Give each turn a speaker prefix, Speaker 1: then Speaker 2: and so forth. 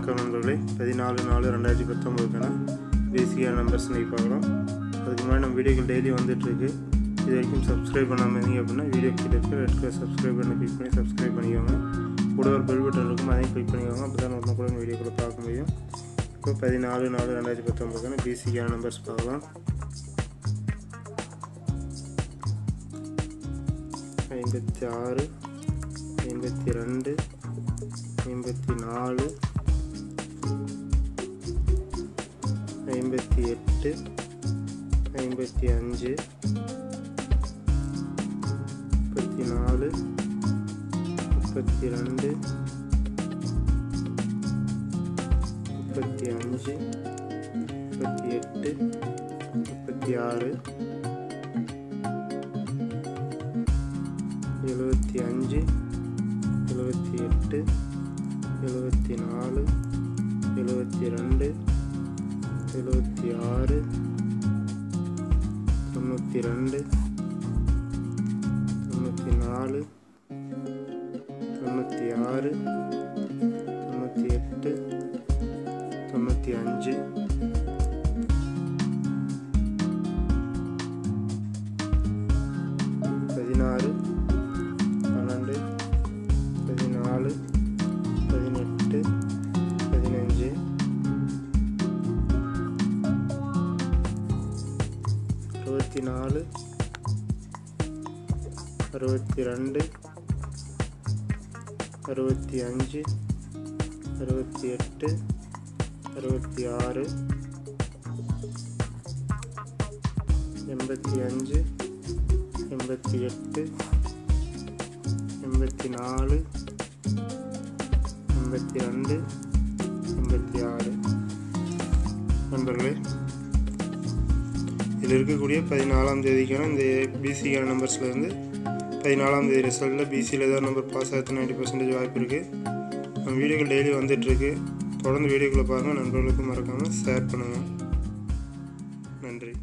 Speaker 1: வணக்கம் நண்பர்களே. 14/4/2019 பேசிக்கான நம்பர்ஸ் இன்றைக்கி பார்க்கலாம். அதுக்கு முன்னாடி நம்ம வீடியோக்கள் டெய்லி வந்துட்டுருக்கு. இது வரைக்கும் சப்ஸ்கிரைப் பண்ணாமல் இருந்தீங்க அப்படின்னா வீடியோ கீழே இருக்க ரெட் கலர் சப்ஸ்கிரைப் பண்ணி கிளிக் பண்ணி சப்ஸ்கிரைப் பண்ணிக்கோங்க. கூட ஒரு பெல் பட்டன் இருக்கும், அதையும் கிளிக் பண்ணிக்கோங்க. அப்போ தான் நம்ம கூட வீடியோக்களை பார்க்க முடியும். இப்போ 14/4/2019 பேசிக்கான நம்பர்ஸ் பார்க்கலாம். 56, 52, 54, 58, 55, 34, 32, 35, 38, 36, 75, 78, 74, 72, 76, 92, 94, 96, 98, 95, 16, 12, 14, 18, 15, 64, 62, 65, 68, 66, 85, 88, 84, 82, 86. நண்பர்களே, இதில் இருக்கக்கூடிய 14ஆம் தேதிக்கான இந்த பிசிக்கான நம்பர்ஸ்லேருந்து 14ஆம் தேதி ரிசல்ட்டில் பிசியில் ஏதாவது நம்பர் பாஸ் ஆகிறது 90% வாய்ப்பு இருக்குது. நம்ம வீடியோக்கள் டெய்லி வந்துட்டுருக்கு. தொடர்ந்து வீடியோக்களை பாருங்கள். நண்பர்களுக்கும் மறக்காமல் ஷேர் பண்ணுங்கள். நன்றி.